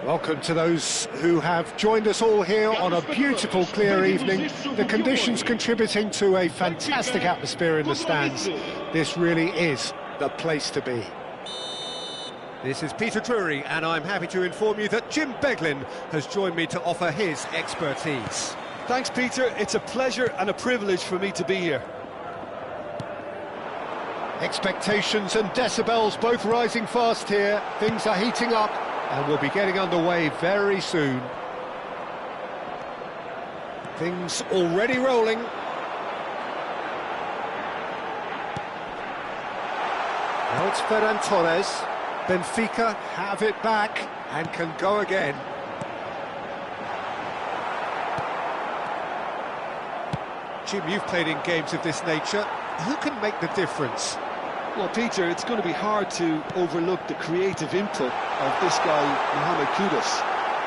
Welcome to those who have joined us all here on a beautiful, clear evening. The conditions contributing to a fantastic atmosphere in the stands. This really is the place to be. This is Peter Drury, and I'm happy to inform you that Jim Beglin has joined me to offer his expertise. Thanks, Peter. It's a pleasure and a privilege for me to be here. Expectations and decibels both rising fast here. Things are heating up, and we'll be getting underway very soon. Things already rolling. Now it's Ferran Torres. Benfica have it back and can go again. Jim, you've played in games of this nature. Who can make the difference? Well, Peter, it's going to be hard to overlook the creative input of this guy, Mohamed Kudus.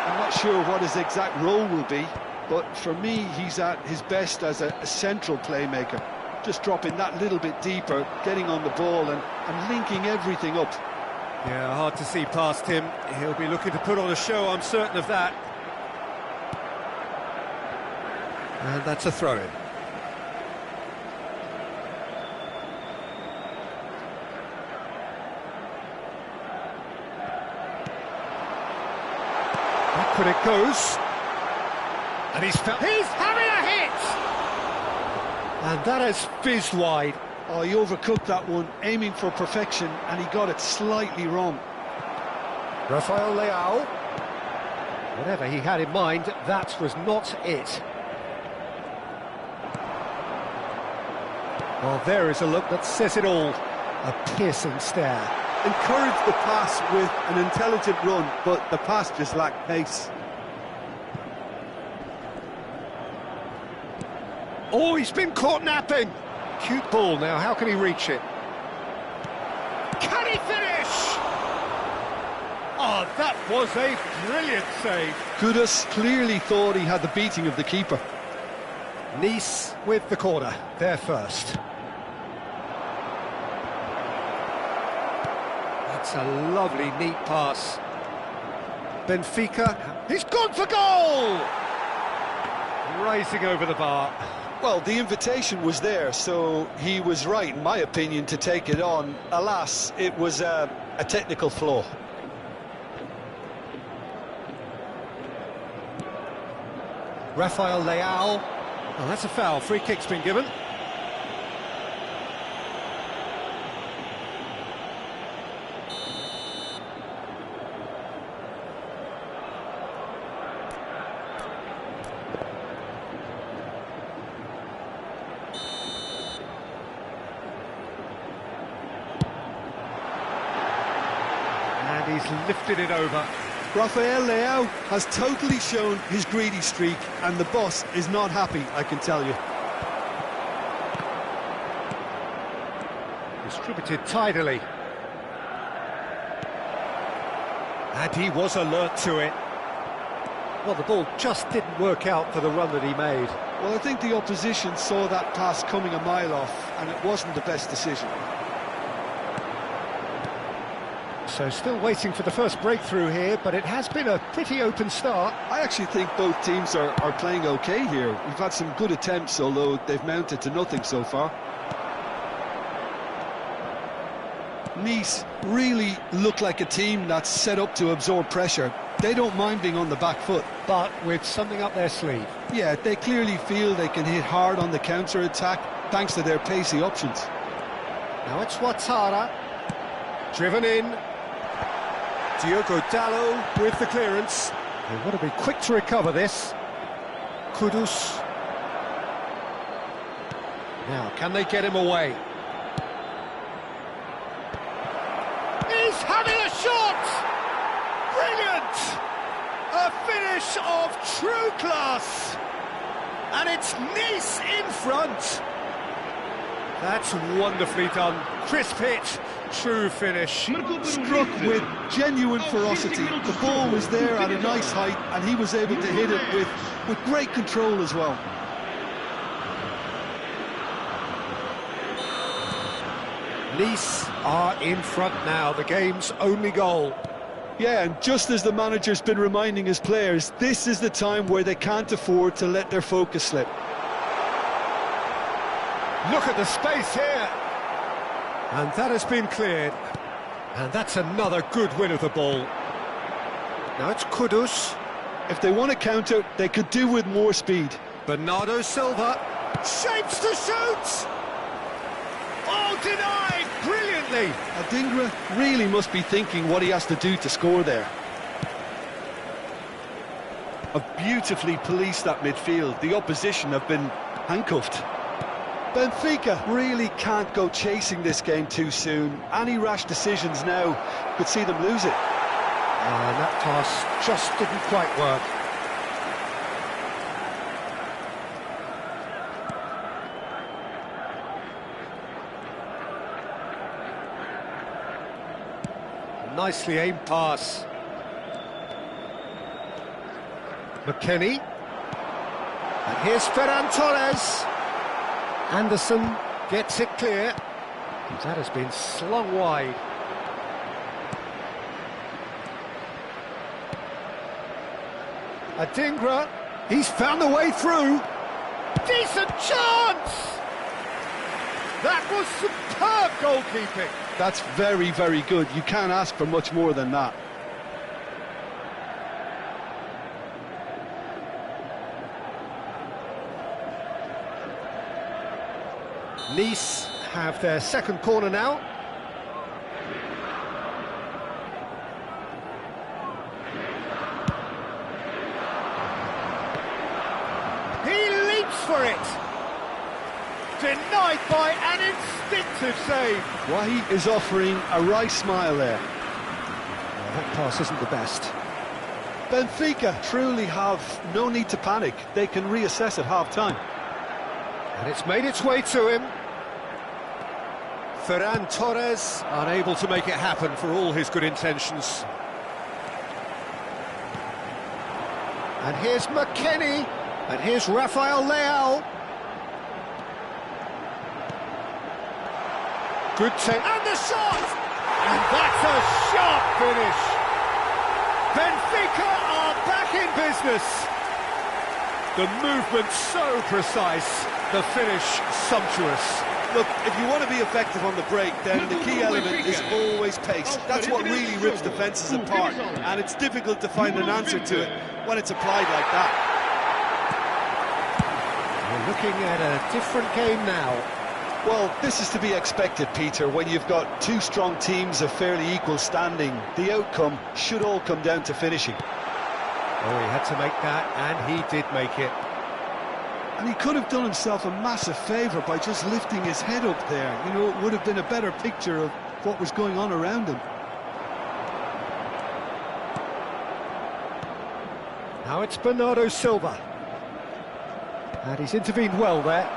I'm not sure what his exact role will be, but for me, he's at his best as a central playmaker. Just dropping that little bit deeper, getting on the ball and linking everything up. Yeah, hard to see past him. He'll be looking to put on a show, I'm certain of that. And that's a throw-in. But it goes, and he's having a hit, and that has fizzed wide. Oh, he overcooked that one, aiming for perfection, and he got it slightly wrong. Rafael Leao, whatever he had in mind, that was not it. Well, there is a look that says it all. A piercing stare. Encouraged the pass with an intelligent run, but the pass just lacked pace. Oh, he's been caught napping. Cute ball now, how can he reach it? Can he finish? Oh, that was a brilliant save. Kudus clearly thought he had the beating of the keeper. Nice with the corner, there first. That's a lovely, neat pass. Benfica, he's gone for goal! Racing over the bar. Well, the invitation was there, so he was right, in my opinion, to take it on. Alas, it was a technical flaw. Rafael Leao. Oh, that's a foul. Free kick's been given. And he's lifted it over. Rafael Leao has totally shown his greedy streak, and the boss is not happy, I can tell you. Distributed tidily. And he was alert to it. Well, the ball just didn't work out for the run that he made. Well, I think the opposition saw that pass coming a mile off, and it wasn't the best decision. So still waiting for the first breakthrough here, but it has been a pretty open start. I actually think both teams are playing okay here. We've had some good attempts, although they've mounted to nothing so far. Nice really look like a team that's set up to absorb pressure. They don't mind being on the back foot. But with something up their sleeve. Yeah, they clearly feel they can hit hard on the counter-attack thanks to their pacey options. Now it's Ouattara. Driven in. Diogo Dalot with the clearance. They want to be quick to recover this. Kudus. Now, can they get him away? He's having a shot! Brilliant! A finish of true class! And it's Nice in front. That's wonderfully done. Crisp hit, true finish. Struck with genuine ferocity. The ball was there at a nice height, and he was able to hit it with great control as well. Nice are in front now, the game's only goal. Yeah, and just as the manager's been reminding his players, this is the time where they can't afford to let their focus slip. Look at the space here. And that has been cleared. And that's another good win of the ball. Now it's Kudus. If they want to counter, they could do with more speed. Bernardo Silva. Shapes to shoot! Oh, denied brilliantly. Adingra really must be thinking what he has to do to score there. Have beautifully policed that midfield. The opposition have been handcuffed. Benfica really can't go chasing this game too soon. Any rash decisions now could see them lose it. And that pass just didn't quite work. Nicely aimed pass. McKennie. And here's Ferran Torres. Anderson gets it clear. And that has been slung wide. Adingra. He's found the way through. Decent chance! That was superb goalkeeping. That's very, very good. You can't ask for much more than that. Nice have their second corner now. He leaps for it! Denied by an instinctive save. Wahi is offering a wry smile there. Well, that pass isn't the best. Benfica truly have no need to panic. They can reassess at half-time. And it's made its way to him. Ferran Torres unable to make it happen for all his good intentions. And here's McKennie. And here's Rafael Leao. Good take. And the shot! And that's a sharp finish. Benfica are back in business. The movement so precise, the finish sumptuous. Look, if you want to be effective on the break, then the key element is always pace. That's what really rips defences apart, and it's difficult to find an answer to it when it's applied like that. We're looking at a different game now. Well, this is to be expected, Peter. When you've got two strong teams of fairly equal standing, the outcome should all come down to finishing. Oh, he had to make that, and he did make it. And he could have done himself a massive favour by just lifting his head up there. You know, it would have been a better picture of what was going on around him. Now it's Bernardo Silva. And he's intervened well there.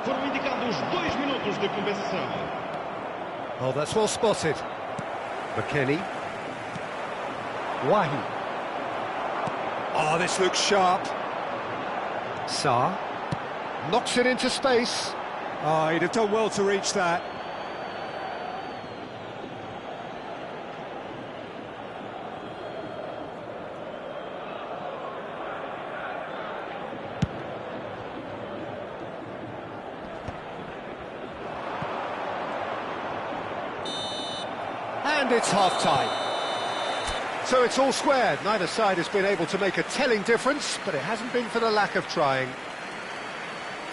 Foram indicados 2 minutos de compensação. Oh, that's well spotted. McKennie. Wahi. Oh, this looks sharp. Sarr. Knocks it into space. Oh, he'd have done well to reach that. And it's half-time. So it's all squared. Neither side has been able to make a telling difference, but it hasn't been for the lack of trying.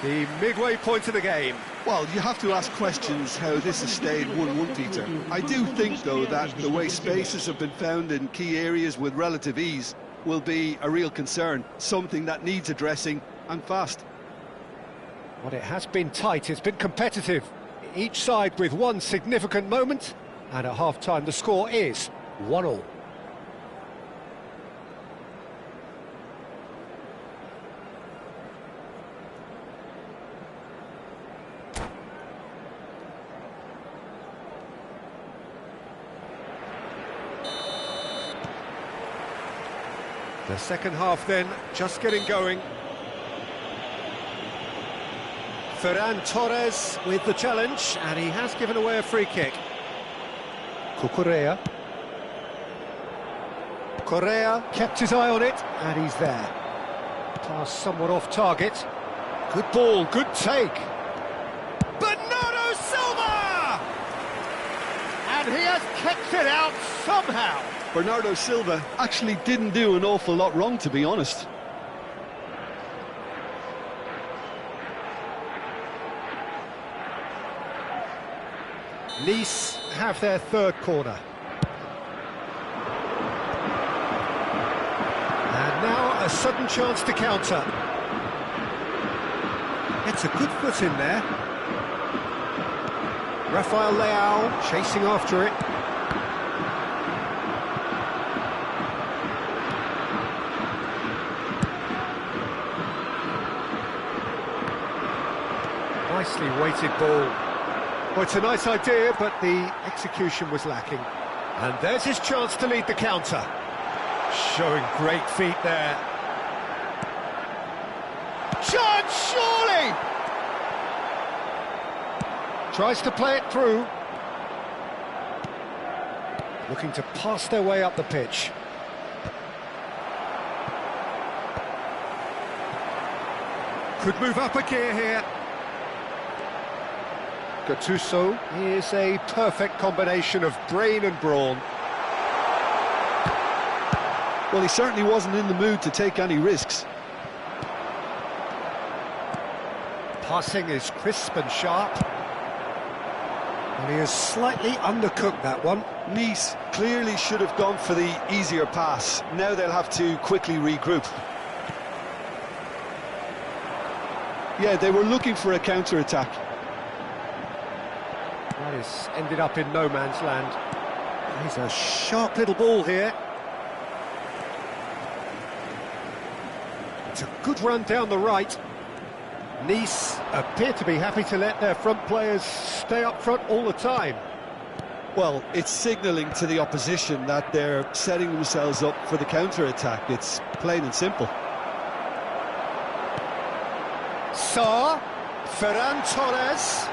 The midway point of the game. Well, you have to ask questions how this has stayed 1-1, Peter. I do think, though, that the way spaces have been found in key areas with relative ease will be a real concern, something that needs addressing, and fast. Well, it has been tight, it's been competitive. Each side with one significant moment, and at half-time the score is 1-1. The second half then, just getting going. Ferran Torres with the challenge, and he has given away a free kick. Correa. Correa kept his eye on it, and he's there. Pass somewhat off target. Good ball, good take. Bernardo Silva! And he has kicked it out somehow. Bernardo Silva actually didn't do an awful lot wrong, to be honest. Nice have their third corner. And now a sudden chance to counter. It's a good foot in there. Rafael Leao chasing after it. Nicely weighted ball. Well, it's a nice idea, but the execution was lacking. And there's his chance to lead the counter. Showing great feet there. Chance, surely! Tries to play it through. Looking to pass their way up the pitch. Could move up a gear here. Gattuso is a perfect combination of brain and brawn. Well, he certainly wasn't in the mood to take any risks. Passing is crisp and sharp. And he has slightly undercooked that one. Nice clearly should have gone for the easier pass. Now they'll have to quickly regroup. Yeah, they were looking for a counter-attack. That has ended up in no man's land. He's a sharp little ball here. It's a good run down the right. Nice appear to be happy to let their front players stay up front all the time. Well, it's signalling to the opposition that they're setting themselves up for the counter-attack. It's plain and simple. Sarr, Ferran Torres.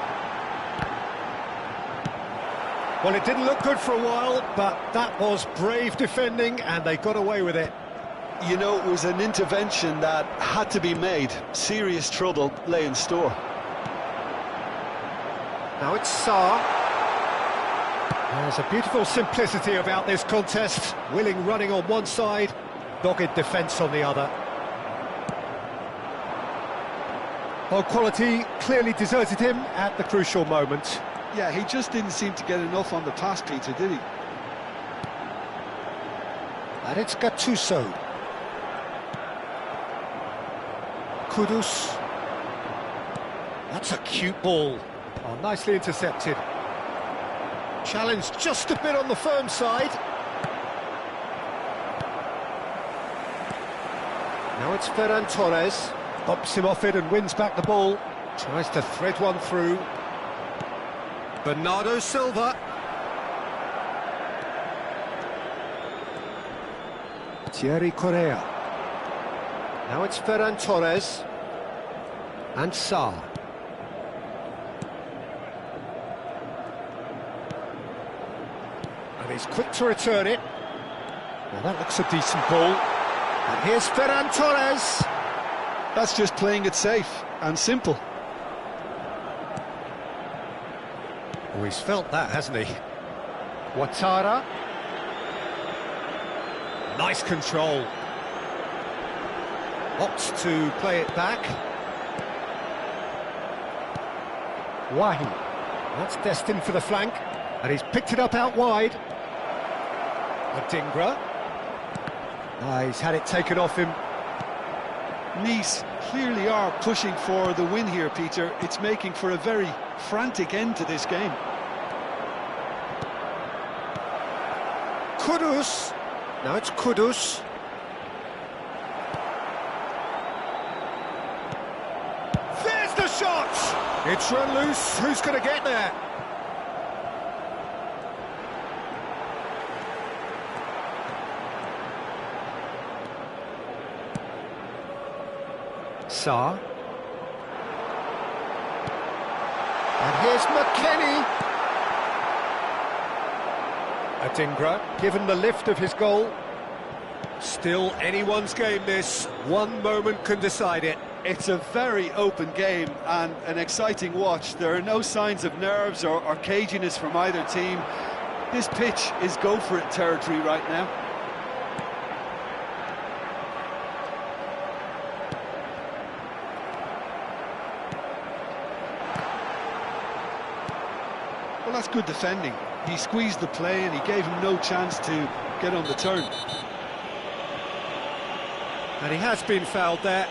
Well, it didn't look good for a while, but that was brave defending, and they got away with it. You know, it was an intervention that had to be made. Serious trouble lay in store. Now it's Sarr. There's a beautiful simplicity about this contest. Willing running on one side, dogged defence on the other. Well, quality clearly deserted him at the crucial moment. Yeah, he just didn't seem to get enough on the pass, Peter, did he? And it's Gattuso. Kudus. That's a cute ball. Oh, nicely intercepted. Challenge just a bit on the firm side. Now it's Ferran Torres. Bumps him off it and wins back the ball. Tries to thread one through. Bernardo Silva. Thierry Correa. Now it's Ferran Torres. And Sarr. And he's quick to return it. Now that looks a decent ball. And here's Ferran Torres. That's just playing it safe and simple. Oh, he's felt that, hasn't he? Ouattara. Nice control. Opts to play it back. Wahi. That's destined for the flank. And he's picked it up out wide. Adingra. He's had it taken off him. Nice clearly are pushing for the win here, Peter. It's making for a very frantic end to this game. Kudus. Now it's Kudus. There's the shot! It's run loose. Who's going to get there? Sarr. And here's McKennie. Adingra, given the lift of his goal. Still anyone's game this. One moment can decide it. It's a very open game and an exciting watch. There are no signs of nerves or caginess from either team. This pitch is go-for-it territory right now. Well, that's good defending. He squeezed the play and he gave him no chance to get on the turn. And he has been fouled there.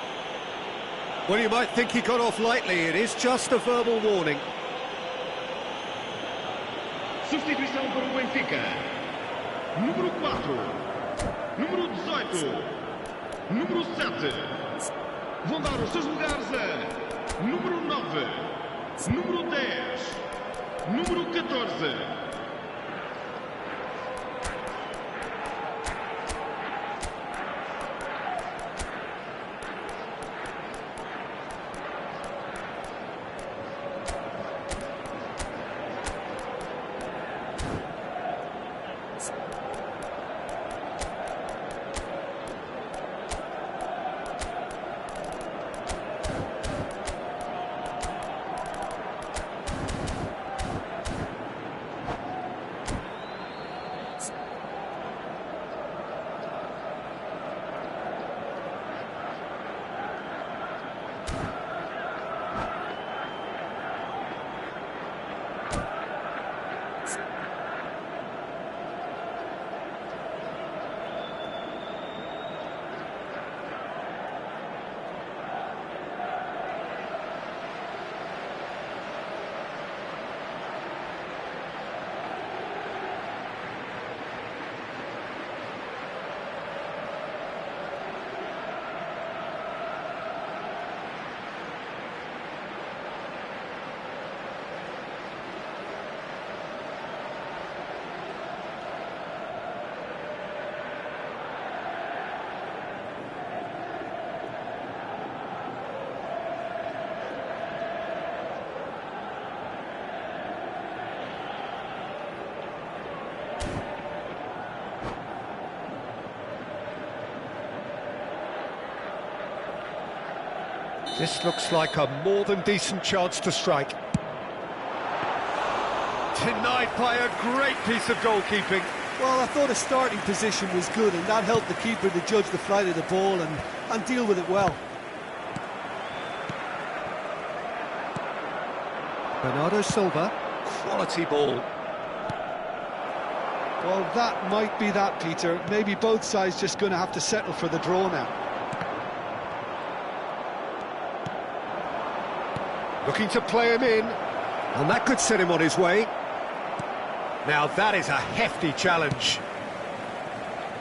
Well, you might think he got off lightly. It is just a verbal warning. Substituição para o Benfica. Número 4. Número 18. Número 7. Vão dar os seus lugares a número 9. Número 10. Número 14. This looks like a more than decent chance to strike. Denied by a great piece of goalkeeping. Well, I thought his starting position was good and that helped the keeper to judge the flight of the ball and deal with it well. Bernardo Silva, quality ball. Well, that might be that, Peter. Maybe both sides just going to have to settle for the draw now. Looking to play him in, and that could set him on his way. Now that is a hefty challenge.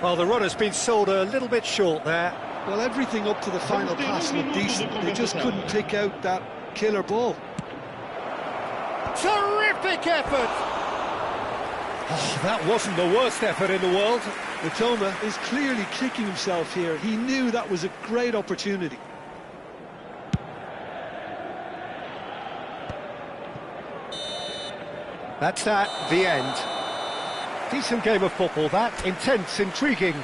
Well, the runner's been sold a little bit short there. Well, everything up to the final pass looked decent. They just couldn't pick out that killer ball. Terrific effort! Oh, that wasn't the worst effort in the world. Matoma is clearly kicking himself here. He knew that was a great opportunity. That's that, the end. Decent game of football, that. Intense, intriguing.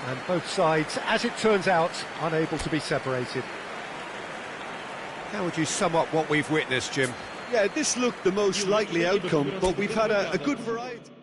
And both sides, as it turns out, unable to be separated. How would you sum up what we've witnessed, Jim? Yeah, this looked the most likely outcome, but we've had a good variety.